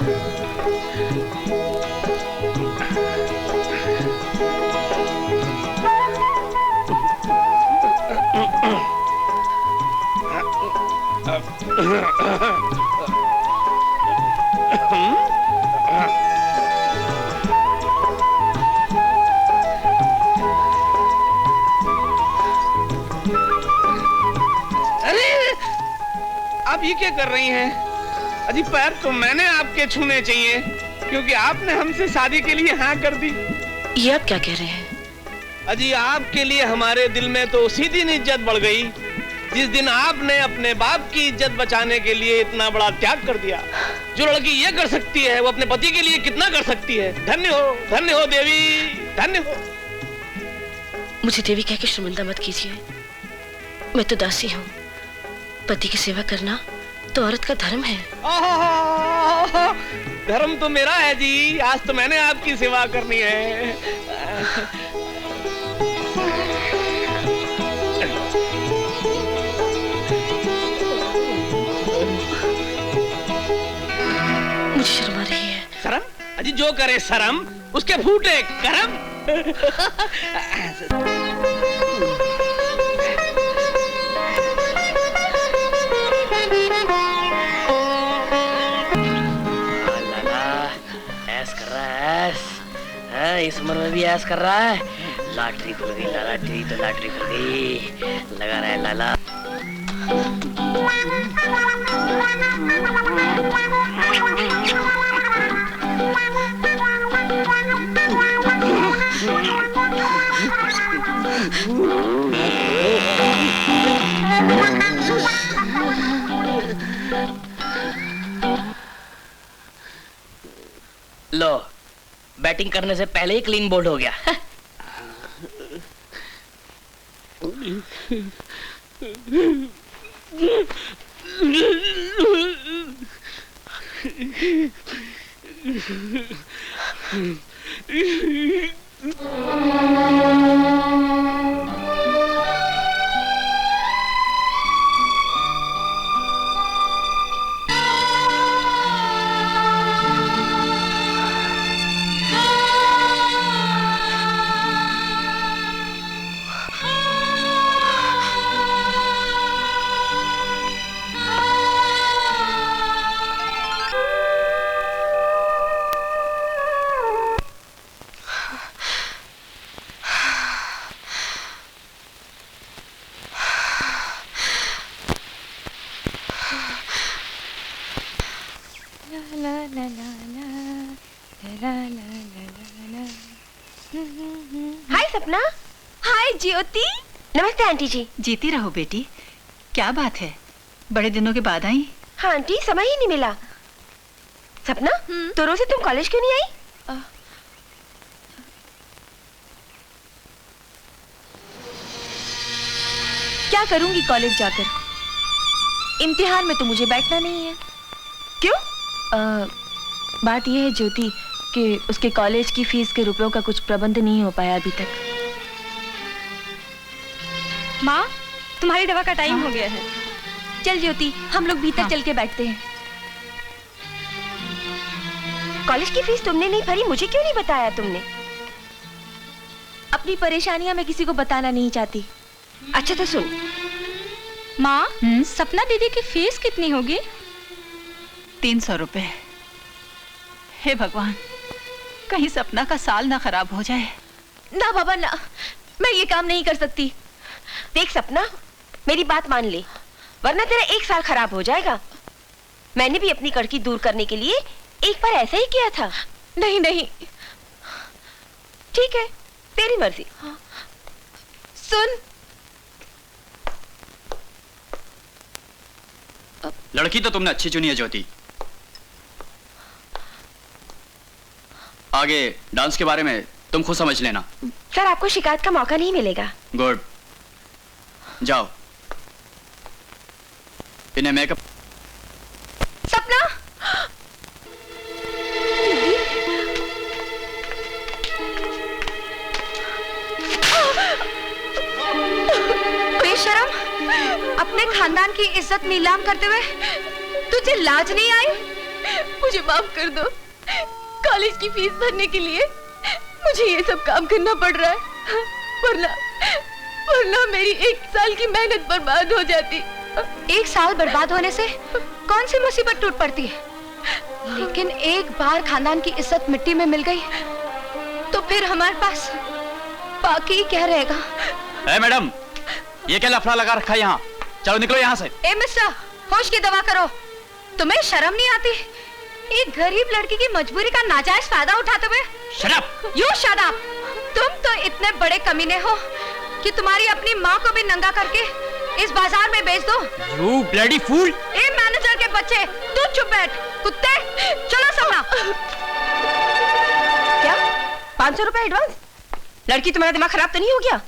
आप ये क्या कर रही हैं? अजी पैर तो मैंने आपके छूने चाहिए, क्योंकि आपने हमसे शादी के लिए हाँ कर दी। ये आप क्या कह रहे हैं? अजी आपके लिए हमारे दिल में तो उसी दिन इज्जत बढ़ गई जिस दिन आपने अपने बाप की इज्जत बचाने के लिए इतना बड़ा त्याग कर दिया। जो लड़की ये कर सकती है वो अपने पति के लिए कितना कर सकती है। धन्य हो देवी, धन्य हो। मुझे देवी कह के शर्मिंदा मत कीजिए, मैं तो दासी हूँ। पति की सेवा करना तो औरत का धर्म है। धर्म तो मेरा है जी, आज तो मैंने आपकी सेवा करनी है। मुझे शर्म आ रही है। शर्म? अजी जो करे शर्म उसके फूटे करम। इस उम्र में भी ऐस कर रहा है। लॉटरी खुल गई लाला, तेरी तो लॉटरी खुल गई। लगा रहा है लाला। लो, बैटिंग करने से पहले ही क्लीन बोल्ड हो गया। हाय सपना। हाय ज्योति। नमस्ते आंटी जी। जीती रहो बेटी। क्या बात है, बड़े दिनों के बाद आई? हाँ आंटी, समय ही नहीं मिला। सपना, तो रोज से तुम कॉलेज क्यों नहीं आई? क्या करूंगी कॉलेज जाकर? इम्तिहान में तो मुझे बैठना नहीं है। क्यों? बात यह है ज्योति कि उसके कॉलेज की फीस के रुपयों का कुछ प्रबंध नहीं हो पाया अभी तक। माँ, तुम्हारी दवा का टाइम हो गया है। चल ज्योति, हम लोग भीतर चल के बैठते हैं। कॉलेज की फीस तुमने नहीं भरी, मुझे क्यों नहीं बताया तुमने? अपनी परेशानियां मैं किसी को बताना नहीं चाहती। अच्छा तो सुन। माँ, सपना दीदी की फीस कितनी होगी? 300 रुपए। हे भगवान, कहीं सपना का साल ना खराब हो जाए। ना बाबा ना, मैं ये काम नहीं कर सकती। देख सपना, मेरी बात मान ले, वरना तेरा 1 साल खराब हो जाएगा। मैंने भी अपनी कड़की दूर करने के लिए एक बार ऐसा ही किया था। नहीं नहीं। ठीक है, तेरी मर्जी। सुन, लड़की तो तुमने अच्छी चुनी है ज्योति। आगे डांस के बारे में तुम खुद समझ लेना। सर, आपको शिकायत का मौका नहीं मिलेगा। गुड, जाओ इन्हें मेकअप। सपना। बेशरम, अपने खानदान की इज्जत नीलाम करते हुए तुझे लाज नहीं आई? मुझे माफ कर दो। कॉलेज की फीस भरने के लिए मुझे ये सब काम करना पड़ रहा है, वरना मेरी 1 साल की मेहनत बर्बाद हो जाती। 1 साल बर्बाद होने से कौन सी मुसीबत टूट पड़ती है, लेकिन एक बार खानदान की इज्जत मिट्टी में मिल गई तो फिर हमारे पास बाकी क्या रहेगा। ए मैडम, ये क्या लफड़ा लगा रखा है यहाँ? चलो निकलो यहाँ से। ए मिस्टर, होश की दवा करो। तुम्हें शर्म नहीं आती एक गरीब लड़की की मजबूरी का नाजायज फायदा उठाते हुए? Shut up! You shut up! तुम तो इतने बड़े कमीने हो कि तुम्हारी अपनी माँ को भी नंगा करके इस बाजार में बेच दो। You bloody fool! A manager के बच्चे, तू चुप बैठ। कुत्ते, चलो सपना। क्या 500 रुपए एडवांस? लड़की, तुम्हारा दिमाग खराब तो नहीं हो गया?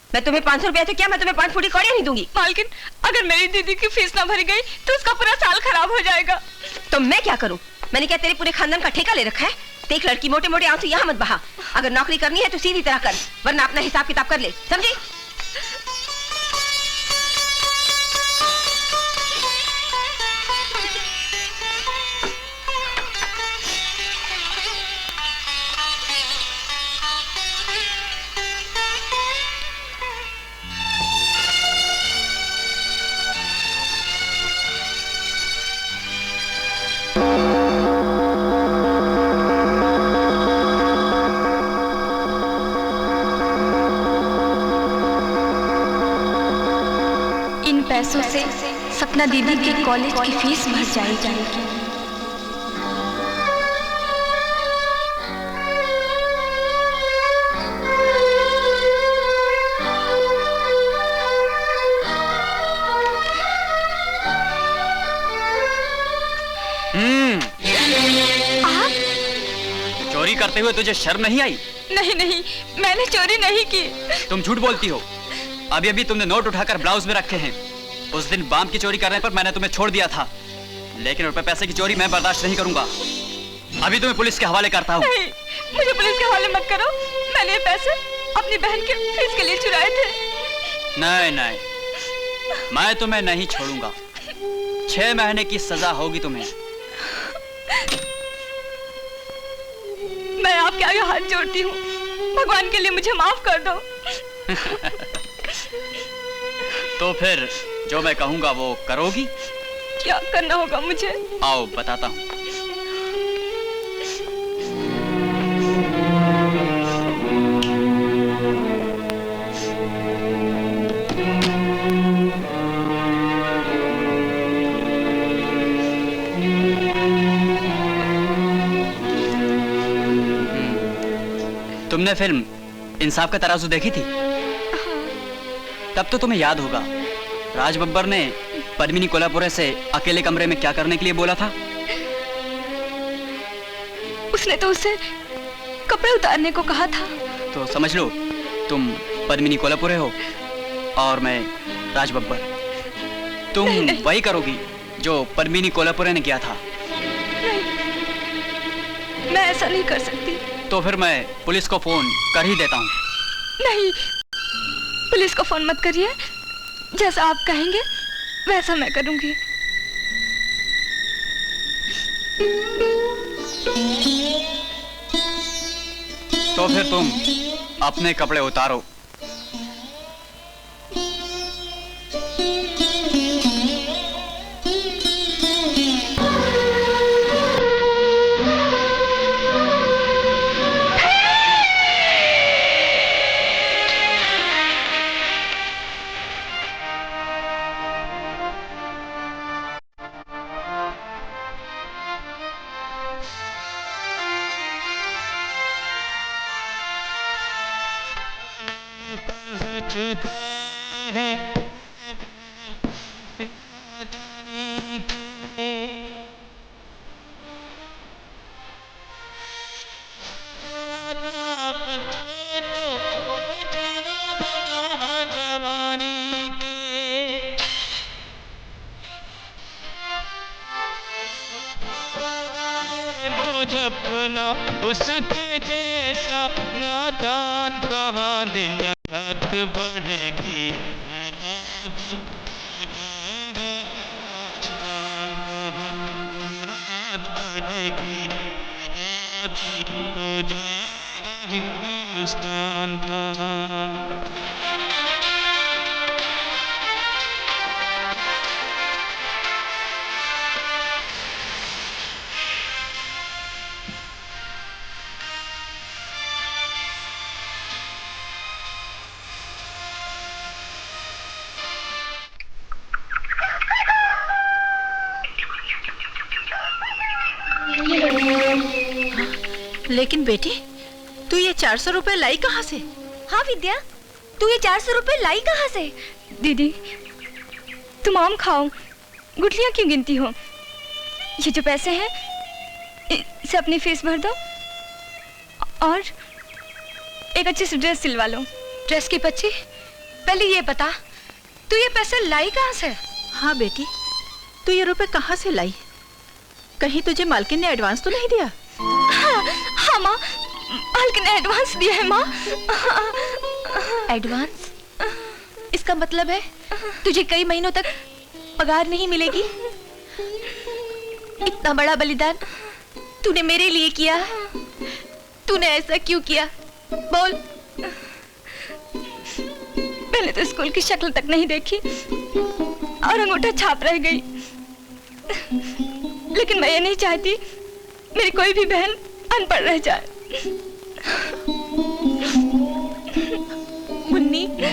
मैं तुम्हें 500 रुपया तो क्या, मैं तुम्हें 5 फूटी कौड़ियां नहीं दूंगी। मालकिन, अगर मेरी दीदी की फीस ना भरी गई तो उसका पूरा साल खराब हो जाएगा। तो मैं क्या करूं? मैंने क्या तेरे पूरे खानदान का ठेका ले रखा है? देख लड़की, मोटे मोटे आंसू यहाँ मत बहा। अगर नौकरी करनी है तो सीधी तरह कर, वरना अपना हिसाब किताब कर ले, समझी? पैसों से सपना दीदी के कॉलेज की फीस भर जाएगी। चोरी करते हुए तुझे शर्म नहीं आई? नहीं नहीं, मैंने चोरी नहीं की। तुम झूठ बोलती हो। अभी अभी तुमने नोट उठाकर ब्लाउज में रखे हैं। उस दिन बाम की चोरी करने पर मैंने तुम्हें छोड़ दिया था, लेकिन रुपए पैसे की चोरी मैं बर्दाश्त नहीं करूंगा। अभी तुम्हें पुलिस के हवाले करता हूँ। नहीं, मुझे पुलिस के हवाले मत करो। मैंने ये पैसे अपनी बहन के फीस के लिए चुराए थे। नहीं नहीं, मैं तुम्हें नहीं छोड़ूंगा। 6 महीने की सजा होगी तुम्हें। मैं आपके आगे हाथ जोड़ती हूँ, भगवान के लिए मुझे माफ कर दो। तो फिर जो मैं कहूंगा वो करोगी? क्या करना होगा मुझे? आओ बताता हूँ। तुमने फिल्म इंसाफ का तराजू देखी थी? तब तो तुम्हें याद होगा, राज बब्बर ने पद्मिनी कोल्हापुरे से अकेले कमरे में क्या करने के लिए बोला था? उसने तो उसे कपड़े उतारने को कहा था। तो समझ लो, तुम पद्मिनी कोल्हापुरे हो और मैं राज बब्बर। तुम नहीं। वही करोगी जो पद्मिनी कोल्हापुरे ने किया था। नहीं, मैं ऐसा नहीं कर सकती। तो फिर मैं पुलिस को फोन कर ही देता हूँ। नहीं, पुलिस को फोन मत करिए। जैसा आप कहेंगे वैसा मैं करूंगी। तो फिर तुम अपने कपड़े उतारो। उसके जैसा नादान कहाँ नियत बढ़ेगी। बनेगी, आती तुझे हिंदुस्तान का। लेकिन बेटी, तू ये 400 रुपए लाई कहाँ से? हाँ विद्या, तू ये 400 रुपए लाई कहाँ से? दीदी, तुम आम खाओ, गुठलियाँ क्यों गिनती हो? ये जो पैसे हैं, इसे अपनी फीस भर दो और एक अच्छी सी ड्रेस सिलवा लो। ड्रेस की पच्ची? पहले ये बता, तू ये पैसे लाई कहाँ से? हाँ बेटी, तू ये रुपए कहाँ से लाई? कहीं तुझे मालकिन ने एडवांस तो नहीं दिया? हाँ माँ, मालकिन ने एडवांस दिया है माँ। एडवांस? इसका मतलब है तुझे कई महीनों तक पगार नहीं मिलेगी? इतना बड़ा बलिदान तूने मेरे लिए किया, तूने ऐसा क्यों किया? बोल। पहले तो स्कूल की शक्ल तक नहीं देखी और अंगूठा छाप रह गई, लेकिन मैं ये नहीं चाहती मेरी कोई भी बहन अनपढ़ रह जाए। मुन्नी, दीदी,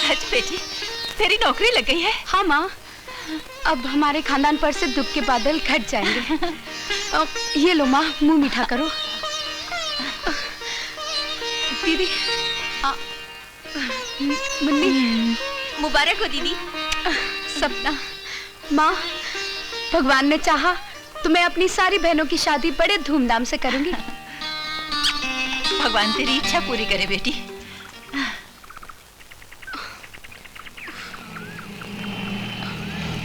सच बेटी, तेरी नौकरी लग गई है? हाँ माँ, अब हमारे खानदान पर से दुख के बादल घट जाएंगे। ये लो माँ, मुंह मीठा करो। दीदी, मुन्नी, मुबारक हो दीदी। सपना, माँ, भगवान ने चाहा तो मैं अपनी सारी बहनों की शादी बड़े धूमधाम से करूंगी। भगवान तेरी इच्छा पूरी करे बेटी।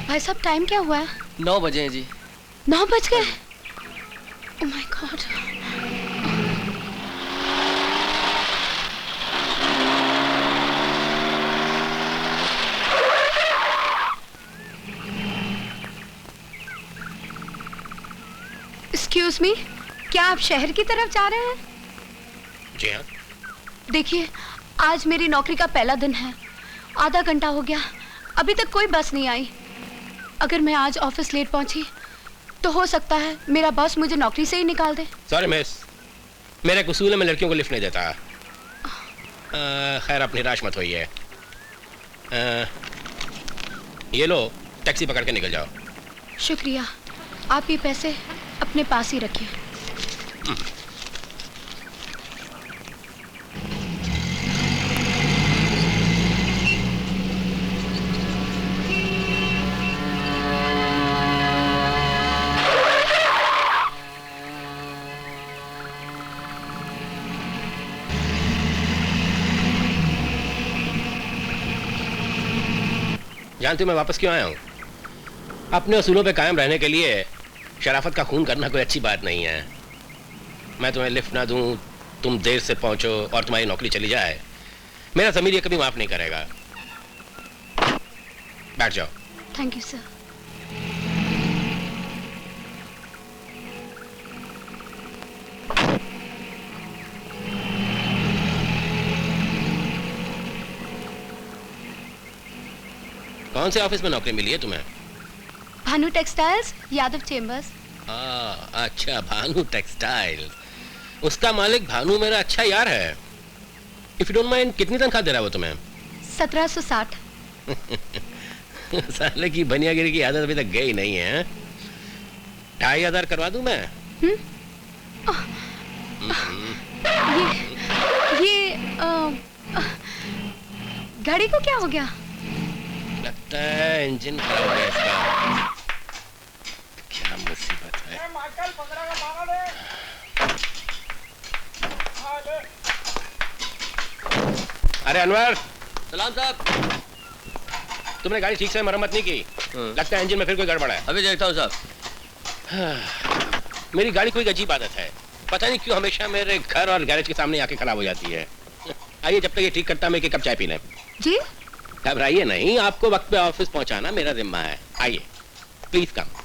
भाई साहब, टाइम क्या हुआ है? 9 बजे हैं जी। 9 बज गए? Oh my God. Excuse me, क्या आप शहर की तरफ जा रहे हैं? जी हाँ। देखिए, आज मेरी नौकरी का पहला दिन है। आधा घंटा हो गया, अभी तक कोई बस नहीं आई। अगर मैं आज ऑफिस लेट पहुंची तो हो सकता है मेरा बॉस मुझे नौकरी से ही निकाल दे। सॉरी मिस, मेरा उसूल है मैं लड़कियों को लिफ्ट नहीं देता। खैर, आप निराश मत होइए। ये लो, टैक्सी पकड़ के निकल जाओ। शुक्रिया, आप ये पैसे अपने पास ही रखिए। जानती हो मैं वापस क्यों आया हूँ? अपने उसूलों पे कायम रहने के लिए शराफत का खून करना कोई अच्छी बात नहीं है। मैं तुम्हें लिफ्ट ना दूं, तुम देर से पहुंचो और तुम्हारी नौकरी चली जाए, मेरा ज़मीर ये कभी माफ नहीं करेगा। बैठ जाओ। Thank you sir. कौन से ऑफिस में नौकरी मिली है तुम्हें? Bhanu textiles, Yadav chambers. अच्छा, भानु टेक्सटाइल। उसका मालिक भानु मेरा अच्छा यार है। इफ यू डोंट माइंड, कितनी तनख्वाह दे रहा है वो तुम्हें? 1760। साले की बनियागिरी की आदत अभी तक गई नहीं है। 2500 करवा दूं मैं? ये गाड़ी को क्या हो गया? लगता है इंजन खराब हो गया इसका। क्या मुसीबत है। अरे अनवर। सलाम साहब। तुमने गाड़ी ठीक से मरम्मत नहीं की। लगता है इंजन में फिर कोई गड़बड़ है। अभी देखता हूँ साहब। मेरी गाड़ी कोई अजीब आदत है, पता नहीं क्यों हमेशा मेरे घर और गैरेज के सामने आके खराब हो जाती है। आइए, जब तक ये ठीक करता मैं एक कप चाय पी लें। जी घबराइए नहीं, आपको वक्त पे ऑफिस पहुंचाना मेरा जिम्मा है। आइए, प्लीज कम।